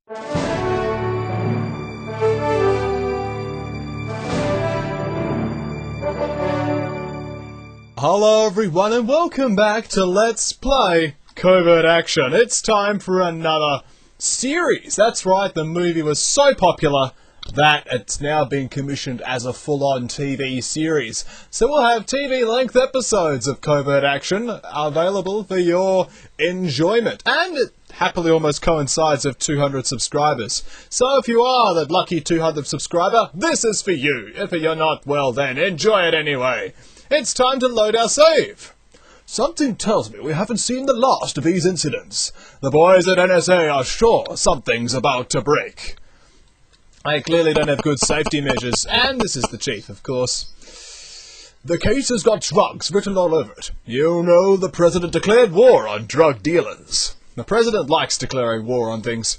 Hello everyone and welcome back to Let's Play Covert Action. It's time for another series. That's right, the movie was so popular that it's now been commissioned as a full-on TV series. So we'll have TV-length episodes of Covert Action available for your enjoyment. And it happily almost coincides with 200 subscribers. So if you are the lucky 200th subscriber, this is for you. If you're not, well then, enjoy it anyway. It's time to load our save. Something tells me we haven't seen the last of these incidents. The boys at NSA are sure something's about to break. They clearly don't have good safety measures, and this is the chief, of course. The case has got drugs written all over it. You know the president declared war on drug dealers. The president likes declaring war on things.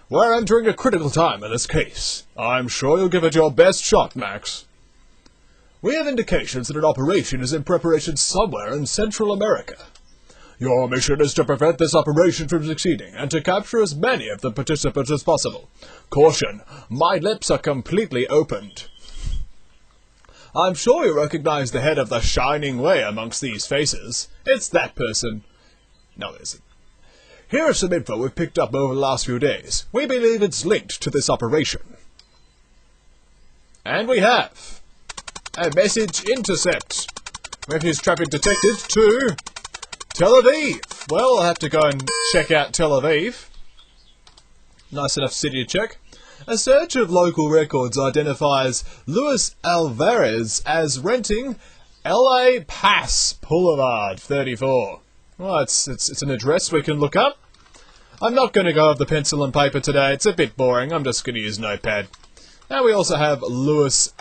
We're entering a critical time in this case. I'm sure you'll give it your best shot, Max. We have indications that an operation is in preparation somewhere in Central America. Your mission is to prevent this operation from succeeding, and to capture as many of the participants as possible. Caution, my lips are completely opened. I'm sure you recognize the head of the Shining Way amongst these faces. It's that person. No, it isn't. Here is some info we've picked up over the last few days. We believe it's linked to this operation. And we have a message intercept. Refuse traffic detected to Tel Aviv. Well, I'll have to go and check out Tel Aviv. Nice enough city to check. A search of local records identifies Luis Alvarez as renting LA Pass Boulevard 34. Well, it's an address we can look up. I'm not going to go with the pencil and paper today. It's a bit boring. I'm just going to use Notepad. Now we also have Luis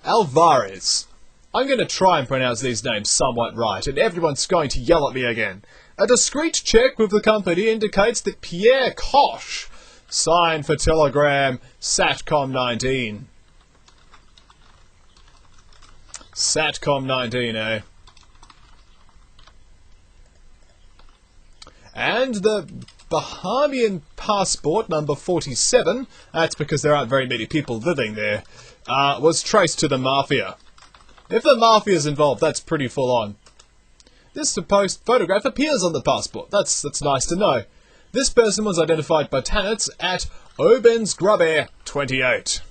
Alvarez. I'm going to try and pronounce these names somewhat right, and everyone's going to yell at me again. A discreet check with the company indicates that Pierre Koch signed for Telegram Satcom 19. Satcom 19, eh? And the Bahamian passport number 47, that's because there aren't very many people living there, was traced to the Mafia. If the Mafia's involved, that's pretty full on. This supposed photograph appears on the passport. That's nice to know. This person was identified by tenants at Obensgrubbe 28.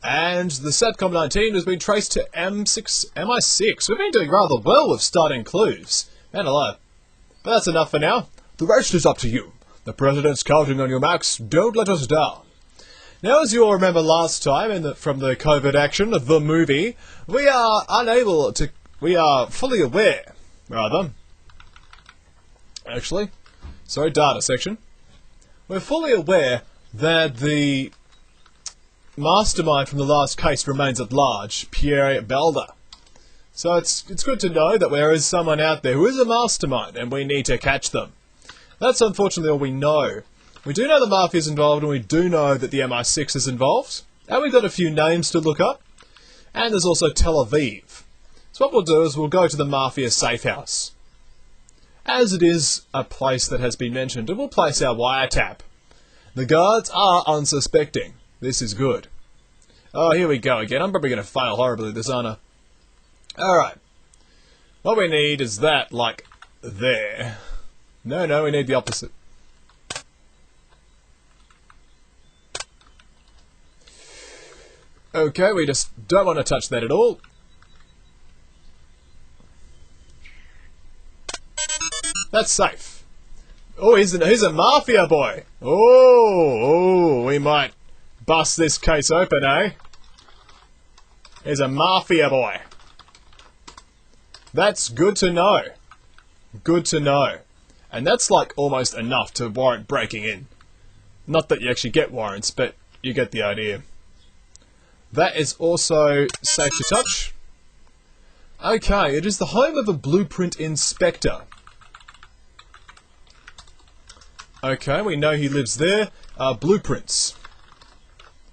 And the Satcom 19 has been traced to MI6. We've been doing rather well with starting clues. Man alive. But that's enough for now. The rest is up to you. The President's counting on you, Max. Don't let us down. Now, as you all remember last time from the Covert Action, the movie, we are fully aware, data section. We're fully aware that the mastermind from the last case remains at large, Pierre Belda. So it's good to know that there is someone out there who is a mastermind, and we need to catch them. That's unfortunately all we know. We do know the Mafia's involved, and we do know that the MI6 is involved. And we've got a few names to look up. And there's also Tel Aviv. So what we'll do is we'll go to the Mafia safe house, as it is a place that has been mentioned, and we'll place our wiretap. The guards are unsuspecting. This is good. Oh, here we go again. I'm probably going to fail horribly this, aren't I? Alright. What we need is that, like, there. No, we need the opposite. Okay, we just don't want to touch that at all. That's safe. Oh, he's a Mafia boy. Oh, we might bust this case open, eh? He's a Mafia boy. That's good to know. Good to know. And that's like almost enough to warrant breaking in. Not that you actually get warrants, but you get the idea. That is also safe to touch. Okay, it is the home of a blueprint inspector. Okay, we know he lives there. Blueprints.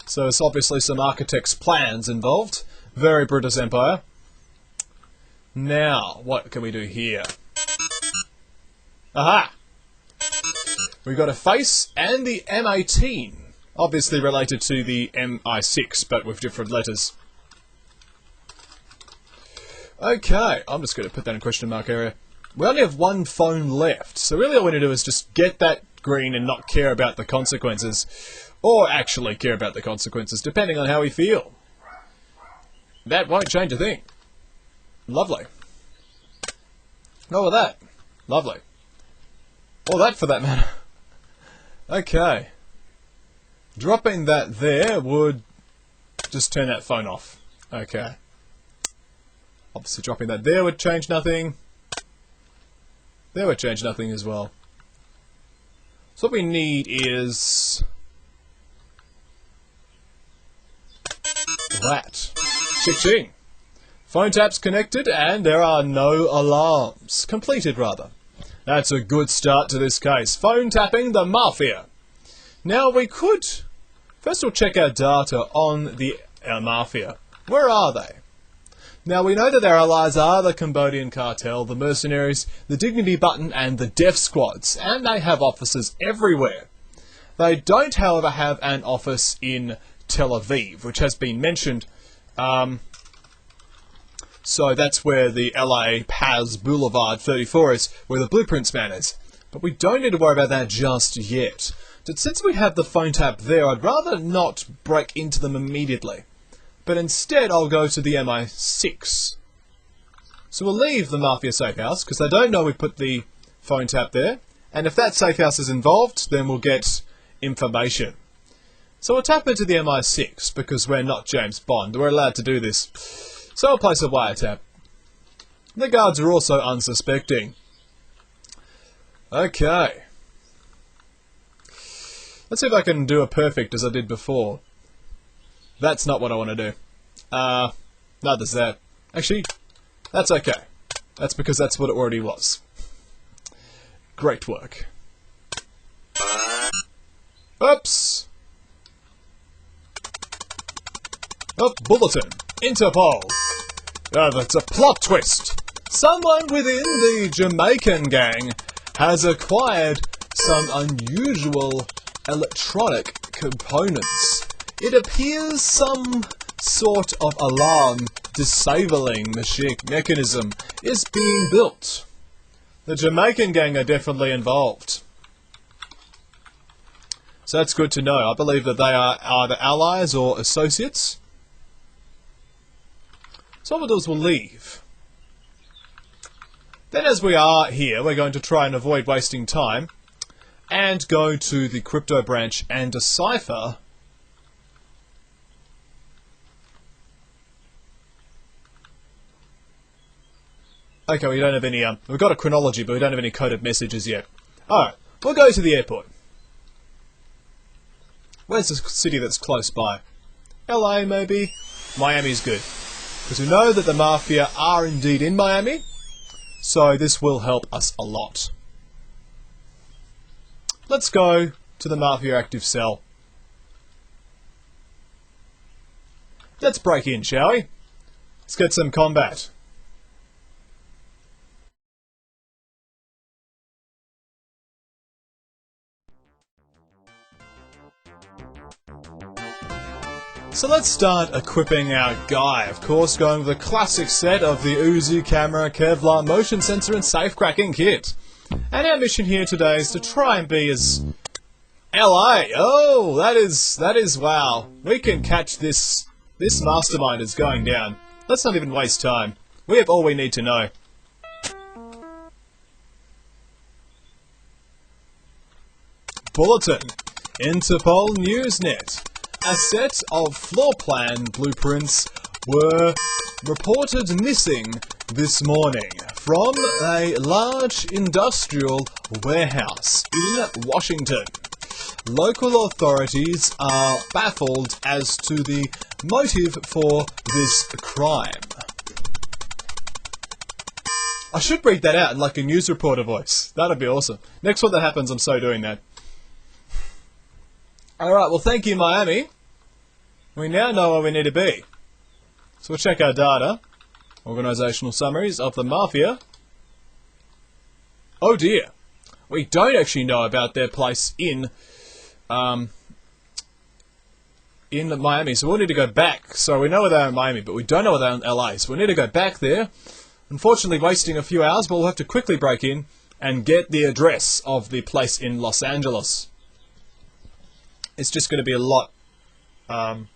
So there's obviously some architect's plans involved. Very British Empire. Now, what can we do here? Aha! We got a face and the M18. Obviously related to the MI6, but with different letters. Okay, I'm just going to put that in question mark area. We only have one phone left, so really all we need to do is just get that green and not care about the consequences. Or actually care about the consequences, depending on how we feel. That won't change a thing. Lovely. All of that. Lovely. All that for that matter. Okay. Dropping that there would just turn that phone off. Okay. Obviously dropping that there would change nothing. There would change nothing as well. So what we need is that. Ching-ching. Phone tap's connected and there are no alarms. Completed, rather. That's a good start to this case. Phone tapping the Mafia. Now we could... First we'll check our data on the Mafia. Where are they? Now we know that their allies are the Cambodian cartel, the mercenaries, the Dignity Button and the Death Squads. And they have offices everywhere. They don't, however, have an office in Tel Aviv, which has been mentioned. So that's where the LA Paz Boulevard 34 is, where the Blueprints man is. But we don't need to worry about that just yet. But since we have the phone tap there, I'd rather not break into them immediately. But instead I'll go to the MI6. So we'll leave the Mafia safe house, because they don't know we put the phone tap there. And if that safe house is involved, then we'll get information. So we'll tap into the MI6, because we're not James Bond. We're allowed to do this. So I'll place a wiretap. The guards are also unsuspecting. Okay. Let's see if I can do a perfect as I did before. That's not what I want to do. No, there's that. Actually, that's okay. That's because that's what it already was. Great work. Oops! Oh, bulletin. Interpol. Oh, that's a plot twist. Someone within the Jamaican gang has acquired some unusual electronic components. It appears some sort of alarm disabling mechanism is being built. The Jamaican gang are definitely involved. So that's good to know. I believe that they are either allies or associates. So what we'll do is we'll leave. Then as we are here, we're going to try and avoid wasting time and go to the crypto branch and decipher okay, we don't have any, we've got a chronology, but we don't have any coded messages yet. Alright, we'll go to the airport. Where's the city that's close by? LA, maybe? Miami's good. Because we know that the Mafia are indeed in Miami, so this will help us a lot. Let's go to the Mafia active cell. Let's break in, shall we? Let's get some combat. So let's start equipping our guy, of course, going with the classic set of the Uzi camera, Kevlar, motion sensor and safe cracking kit. And our mission here today is to try and be as... LA! Oh, that is wow. We can catch this mastermind is going down. Let's not even waste time. We have all we need to know. Bulletin. Interpol Newsnet. A set of floor plan blueprints were reported missing this morning from a large industrial warehouse in Washington. Local authorities are baffled as to the motive for this crime. I should read that out in like a news reporter voice. That'd be awesome. Next one that happens, I'm so doing that. Alright, well thank you Miami. We now know where we need to be. So we'll check our data. Organisational summaries of the Mafia. Oh dear. We don't actually know about their place in Miami, so we'll need to go back. So we know where they are in Miami, but we don't know where they are in LA, so we need to go back there. Unfortunately, wasting a few hours, but we'll have to quickly break in and get the address of the place in Los Angeles. It's just going to be a lot... how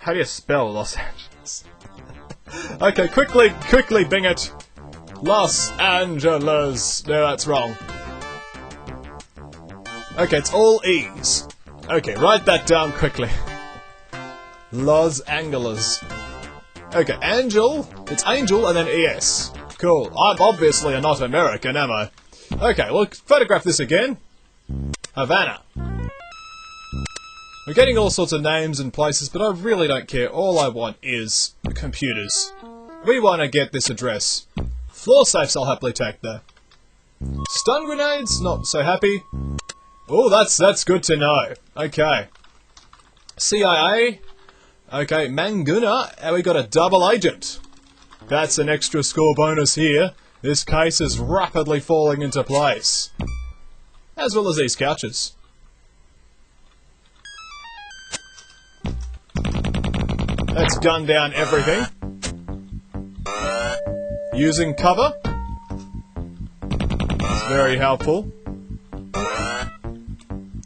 do you spell Los Angeles? Okay, quickly bing it. Los Angeles. No, that's wrong. Okay, it's all E's. Okay, write that down quickly. Los Angeles. Okay, Angel. It's Angel and then ES. Cool. I'm obviously not American, am I? Okay, we'll photograph this again. Havana. We're getting all sorts of names and places, but I really don't care. All I want is computers. We want to get this address. Floor safes I'll happily take there. Stun grenades? Not so happy. Oh, that's good to know. Okay. CIA. Okay, Manguna. And we got a double agent. That's an extra score bonus here. This case is rapidly falling into place. As well as these couches. Let's gun down everything. Using cover. It's very helpful.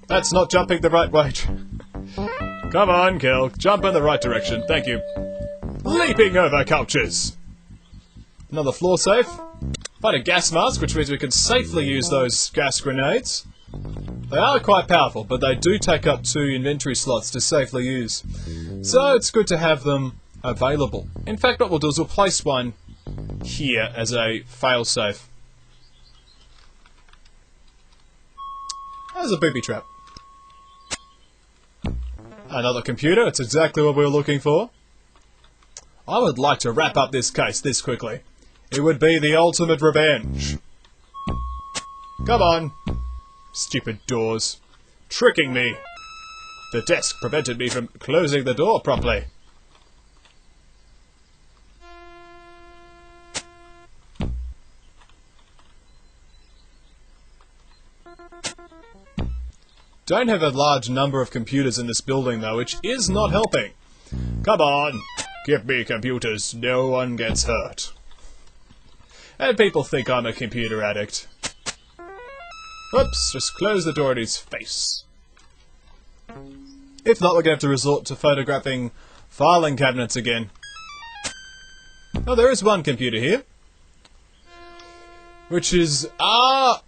That's not jumping the right way. Come on, Kill. Jump in the right direction. Thank you. Leaping over couches. Another floor safe. Find a gas mask, which means we can safely use those gas grenades. They are quite powerful, but they do take up 2 inventory slots to safely use. So it's good to have them available. In fact, what we'll do is we'll place one here as a failsafe. There's a booby trap. Another computer, it's exactly what we were looking for. I would like to wrap up this case this quickly. It would be the ultimate revenge. Come on. Stupid doors. Tricking me. The desk prevented me from closing the door properly. Don't have a large number of computers in this building though, which is not helping. Come on, give me computers, no one gets hurt. And people think I'm a computer addict. Oops, just close the door in his face. If not, we're going to have to resort to photographing filing cabinets again. Oh, there is one computer here. Which is R.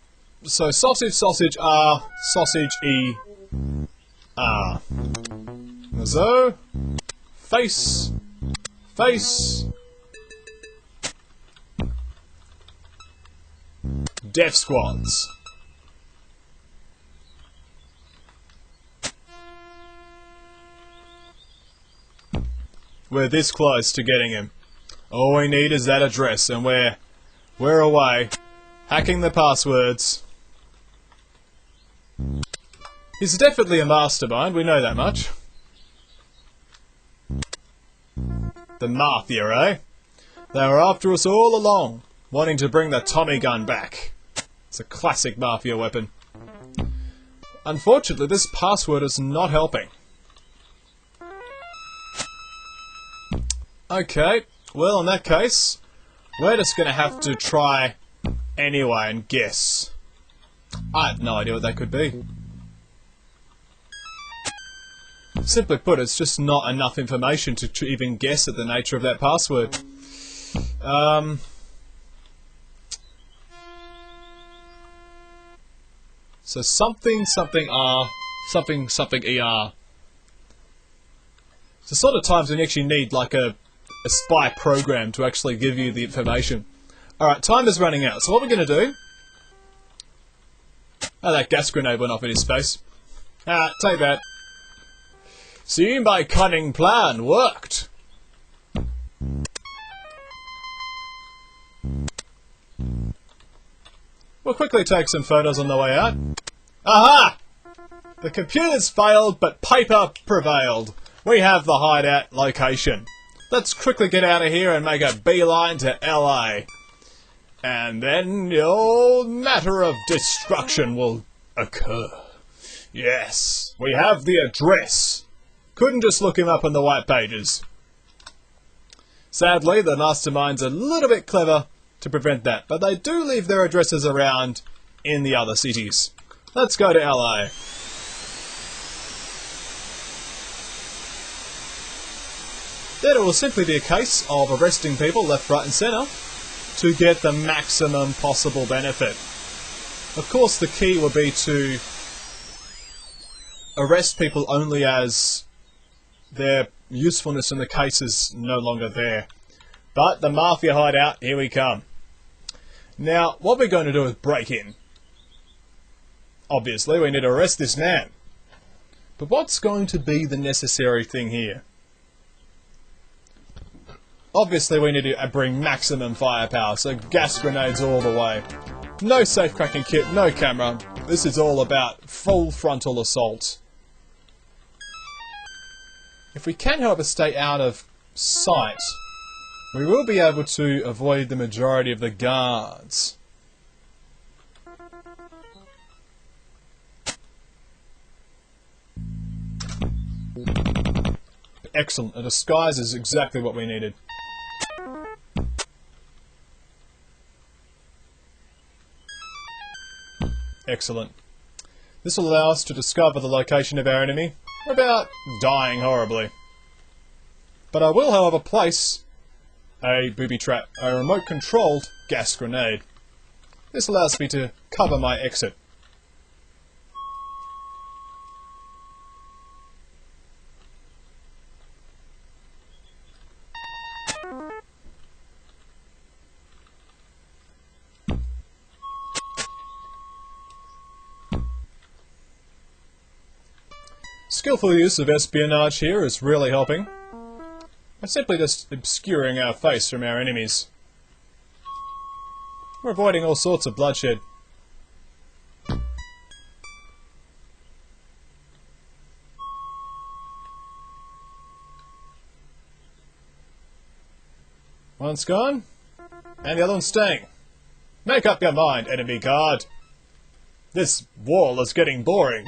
So sausage, sausage, R, sausage, E, R. So, face, face, death squads. We're this close to getting him. All we need is that address, and we're away. Hacking the passwords. He's definitely a mastermind, we know that much. The Mafia, eh? They were after us all along, wanting to bring the Tommy gun back. It's a classic Mafia weapon. Unfortunately, this password is not helping. Okay, well in that case, we're just going to have to try anyway and guess. I have no idea what that could be. Simply put, it's just not enough information to even guess at the nature of that password. So something, something R, something, something ER. It's the sort of times when you actually need like a spy program to actually give you the information. Alright, time is running out. So what we're going to do... Oh, that gas grenade went off in his face. Ah, take that. See, my cunning plan worked. We'll quickly take some photos on the way out. Aha! The computers failed, but paper prevailed. We have the hideout location. Let's quickly get out of here and make a beeline to LA. And then your matter of destruction will occur. Yes, we have the address. Couldn't just look him up on the white pages. Sadly, the mastermind's a little bit clever to prevent that, but they do leave their addresses around in the other cities. Let's go to LA. Then it will simply be a case of arresting people left, right and centre to get the maximum possible benefit. Of course, the key will be to arrest people only as their usefulness in the case is no longer there. But the Mafia hideout, here we come. Now, what we're going to do is break in. Obviously, we need to arrest this man. But what's going to be the necessary thing here? Obviously, we need to bring maximum firepower, so gas grenades all the way. No safe cracking kit, no camera. This is all about full frontal assault. If we can, however, stay out of sight, we will be able to avoid the majority of the guards. Excellent. A disguise is exactly what we needed. Excellent. This will allow us to discover the location of our enemy without dying horribly. But I will, however, place a booby trap, a remote-controlled gas grenade. This allows me to cover my exit. Skillful use of espionage here is really helping. We're simply just obscuring our face from our enemies. We're avoiding all sorts of bloodshed. One's gone, and the other one's staying. Make up your mind, enemy guard. This wall is getting boring.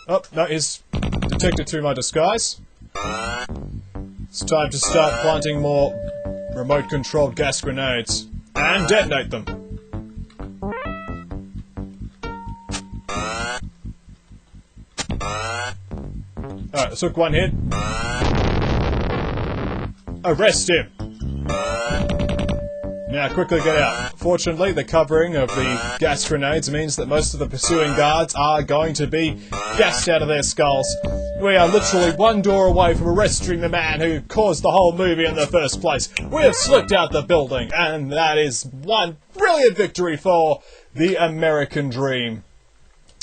Oh, no, he's detected through my disguise. It's time to start planting more remote-controlled gas grenades. And detonate them. Alright, let's hook one hit. Arrest him! Now quickly get out. Fortunately, the covering of the gas grenades means that most of the pursuing guards are going to be gassed out of their skulls. We are literally one door away from arresting the man who caused the whole movie in the first place. We have slipped out the building, and that is one brilliant victory for the American dream.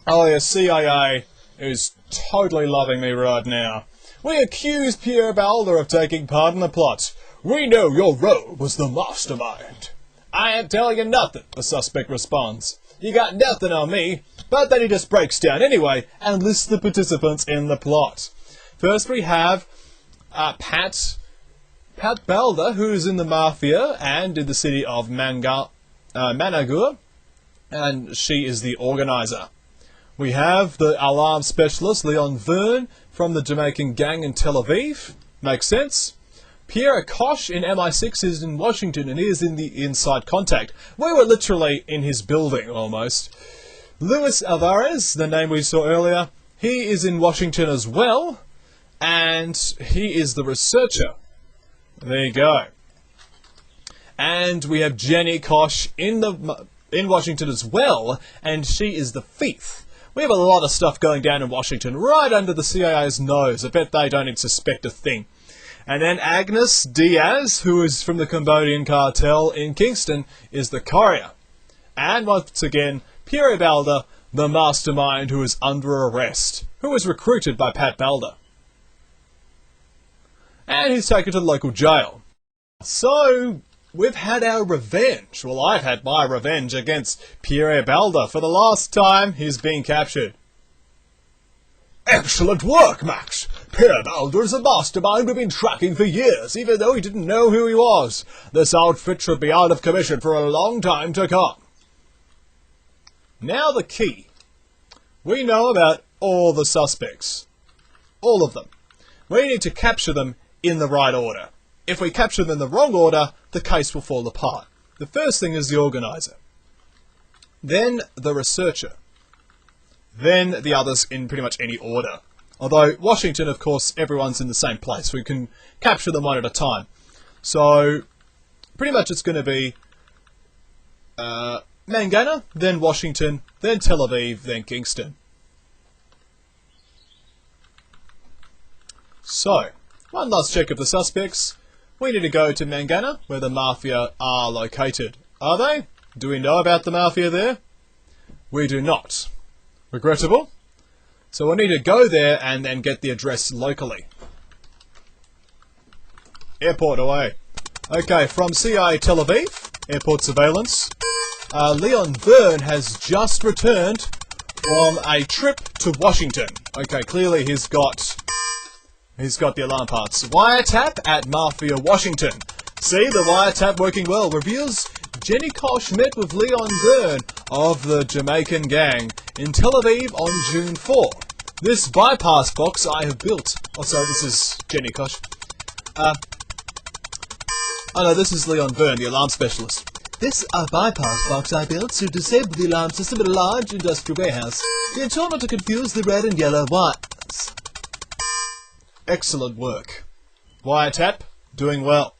Oh, the CIA is totally loving me right now. We accuse Pierre Balder of taking part in the plot. We know your role was the mastermind. I ain't telling you nothing, the suspect responds. You got nothing on me. But then he just breaks down anyway and lists the participants in the plot. First we have Pat Balder, who's in the Mafia and in the city of Managua, and she is the organizer. We have the alarm specialist, Leon Verne, from the Jamaican gang in Tel Aviv. Makes sense. Pierre Koch in MI6 is in Washington and he is in the Inside Contact. We were literally in his building, almost. Luis Alvarez, the name we saw earlier, he is in Washington as well, and he is the researcher. There you go. And we have Jenny Koch in Washington as well, and she is the thief. We have a lot of stuff going down in Washington, right under the CIA's nose. I bet they don't even suspect a thing. And then Agnes Diaz, who is from the Cambodian cartel in Kingston, is the courier. And once again, Pierre Balder, the mastermind who is under arrest, who was recruited by Pat Balder. And he's taken to the local jail. So, we've had our revenge. Well, I've had my revenge against Pierre Balder for the last time he's been captured. Excellent work, Max! Pierre Mulder's a mastermind we've been tracking for years, even though he didn't know who he was. This outfit should be out of commission for a long time to come. Now the key. We know about all the suspects. All of them. We need to capture them in the right order. If we capture them in the wrong order, the case will fall apart. The first thing is the organizer. Then the researcher. Then the others in pretty much any order. Although Washington, of course, everyone's in the same place. We can capture them one at a time. So, pretty much it's going to be Mangana, then Washington, then Tel Aviv, then Kingston. So, one last check of the suspects. We need to go to Mangana, where the Mafia are located. Are they? Do we know about the Mafia there? We do not. Regrettable. So we'll need to go there and then get the address locally. Airport away. Okay, from CIA Tel Aviv, airport surveillance. Leon Verne has just returned from a trip to Washington. Okay, clearly he's got the alarm parts. Wiretap at Mafia Washington. See, the wiretap working well. Reveals Jenny Kosh met with Leon Verne of the Jamaican gang in Tel Aviv on June 4. This bypass box I have built... Oh, sorry, this is Jenny Kosh. Oh no, this is Leon Verne, the alarm specialist. This bypass box I built to disable the alarm system at a large industrial warehouse. The intent was to confuse the red and yellow wires. Excellent work. Wiretap, doing well.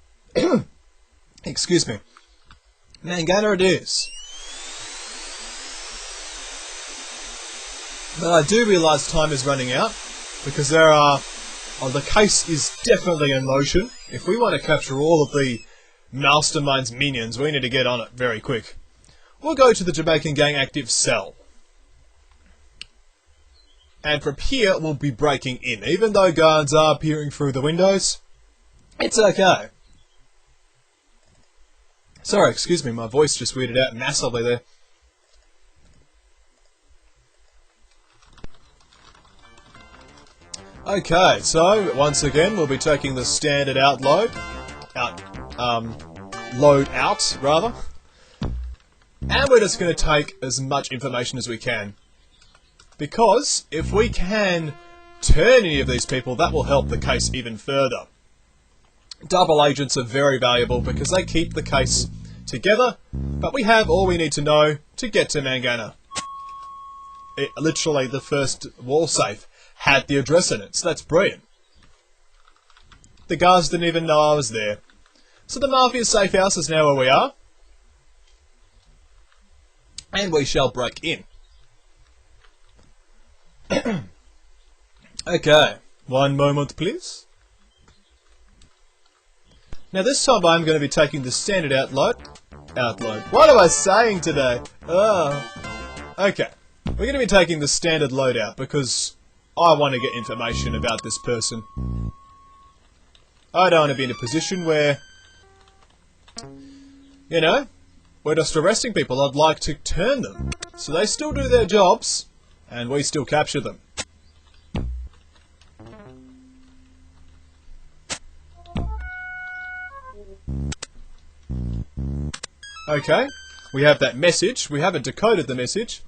Excuse me. Mangana it is. But I do realise time is running out, because the case is definitely in motion. If we want to capture all of the mastermind's minions, we need to get on it very quick. We'll go to the Jamaican gang active cell. And from here, we'll be breaking in. Even though guards are peering through the windows, it's okay. Sorry, excuse me, my voice just weirded out massively there. Okay, so once again we'll be taking the standard load out, and we're just going to take as much information as we can, because if we can turn any of these people, that will help the case even further. Double agents are very valuable because they keep the case together, but we have all we need to know to get to Mangana. Literally the first wall safe had the address in it, so that's brilliant. The guards didn't even know I was there. So the Mafia safe house is now where we are. And we shall break in. Okay, one moment please. Now this time I'm going to be taking the standard outload. What am I saying today? Oh. Okay, we're going to be taking the standard loadout because I want to get information about this person. I don't want to be in a position where, you know, we're just arresting people. I'd like to turn them so they still do their jobs and we still capture them. Okay, we have that message. We haven't decoded the message.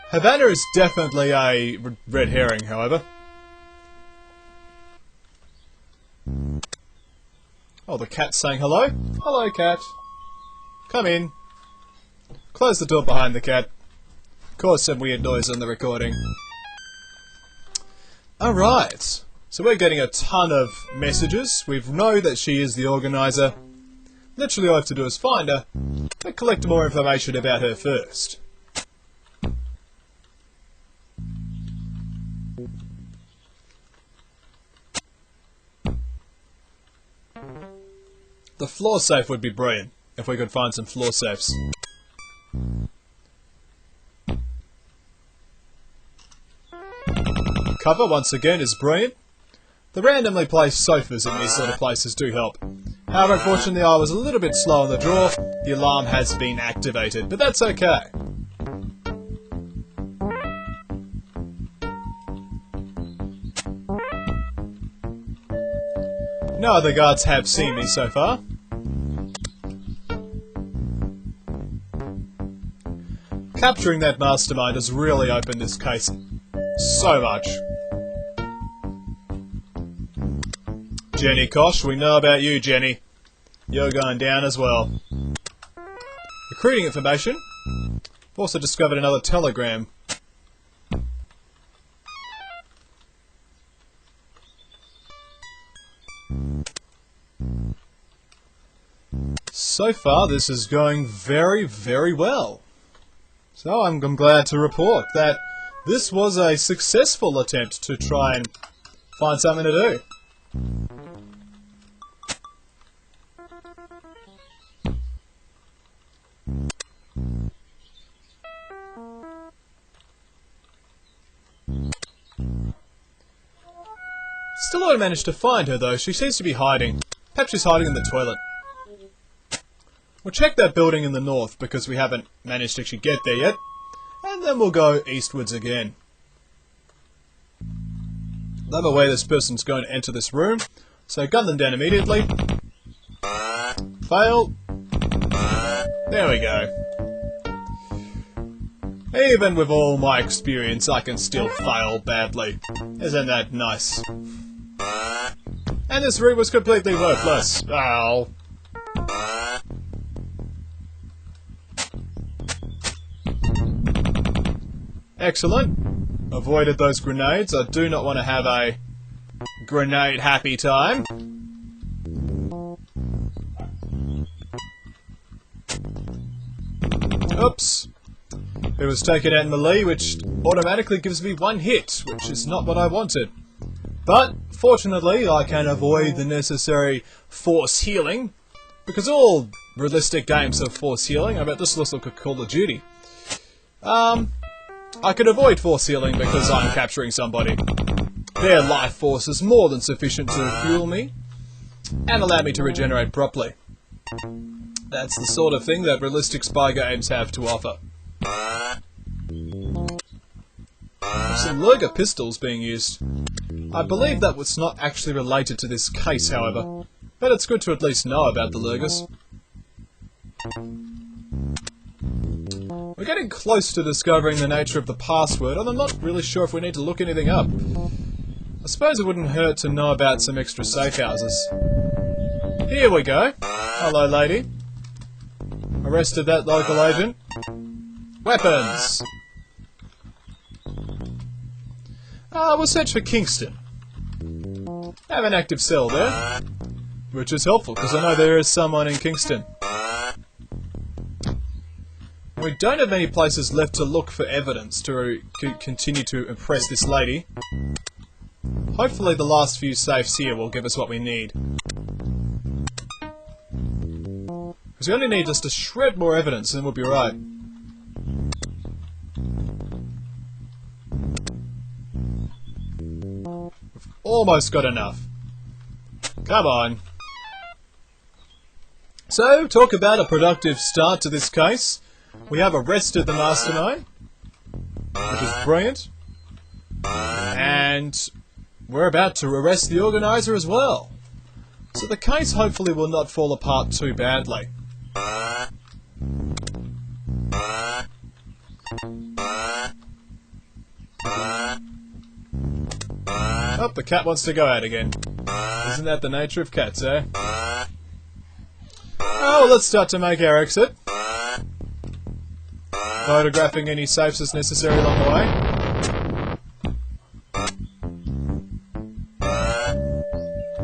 Havana is definitely a red herring, however. Oh, the cat's saying hello. Hello, cat. Come in. Close the door behind the cat. Cause some weird noise on the recording. Alright. So we're getting a ton of messages. We know that she is the organizer. Literally all I have to do is find her and collect more information about her first. The floor safe would be brilliant if we could find some floor safes. Cover, once again, is brilliant. The randomly placed sofas in these sort of places do help. However, unfortunately, I was a little bit slow on the draw. The alarm has been activated, but that's okay. No other guards have seen me so far. Capturing that mastermind has really opened this case so much. Jenny Kosh, we know about you, Jenny. You're going down as well. Recruiting information. Also discovered another telegram. So far, this is going very, very well. So I'm glad to report that this was a successful attempt to try and find something to do. Still don't manage to find her though. She seems to be hiding. Perhaps she's hiding in the toilet. We'll check that building in the north because we haven't managed to actually get there yet. And then we'll go eastwards again. Love the way this person's going to enter this room. So gun them down immediately. Fail. There we go. Even with all my experience, I can still fail badly. Isn't that nice? And this room was completely worthless. Ow. Excellent. Avoided those grenades. I do not want to have a grenade happy time. Oops. It was taken out in melee, which automatically gives me one hit, which is not what I wanted. But, fortunately, I can avoid the necessary force healing, because all realistic games have force healing. I bet this looks like a Call of Duty. I can avoid force healing because I'm capturing somebody. Their life force is more than sufficient to fuel me, and allow me to regenerate properly. That's the sort of thing that realistic spy games have to offer. Some Lurga pistols being used. I believe that was not actually related to this case, however, but it's good to at least know about the Lurgas. We're getting close to discovering the nature of the password, and I'm not really sure if we need to look anything up. I suppose it wouldn't hurt to know about some extra safe houses. Here we go. Hello, lady. Arrested that local agent. Weapons! We'll search for Kingston. Have an active cell there, which is helpful because I know there is someone in Kingston. We don't have many places left to look for evidence to continue to impress this lady. Hopefully the last few safes here will give us what we need. Because we only need just a shred more evidence and we'll be right. We've almost got enough. Come on. So, talk about a productive start to this case. We have arrested the mastermind, which is brilliant. And we're about to arrest the organizer as well. So the case hopefully will not fall apart too badly. Oh, the cat wants to go out again. Isn't that the nature of cats, eh? Oh, well, let's start to make our exit. Photographing any safes as necessary along the way.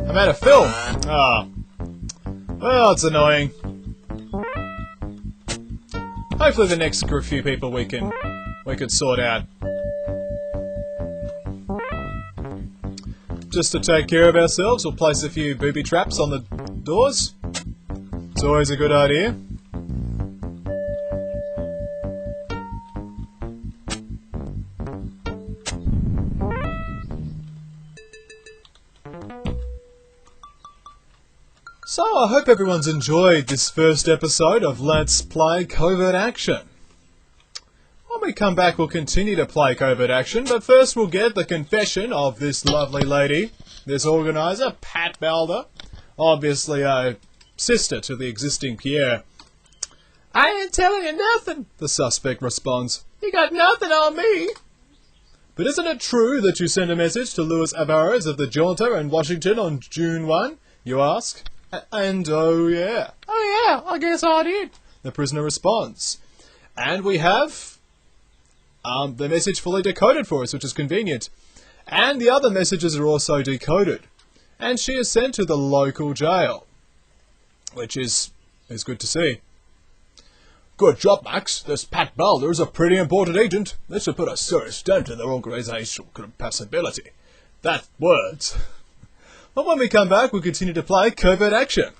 I'm out of film! Ah. Well, it's annoying. Hopefully the next few people we can sort out. Just to take care of ourselves, we'll place a few booby traps on the doors. It's always a good idea. So, I hope everyone's enjoyed this first episode of Let's Play Covert Action. When we come back, we'll continue to play Covert Action, but first we'll get the confession of this lovely lady, this organizer, Pat Balder. obviously a sister to the existing Pierre. "I ain't telling you nothing," the suspect responds. "You got nothing on me." "But isn't it true that you sent a message to Louis Alvarez of the Jaunter in Washington on June 1? You ask. And oh yeah, I guess I did," the prisoner responds. And we have the message fully decoded for us, which is convenient. And the other messages are also decoded. And she is sent to the local jail, which is good to see. "Good job, Max. This Pat Balder is a pretty important agent. This should put a serious dent in their organizational compatibility." That words. But when we come back, we'll continue to play Covert Action.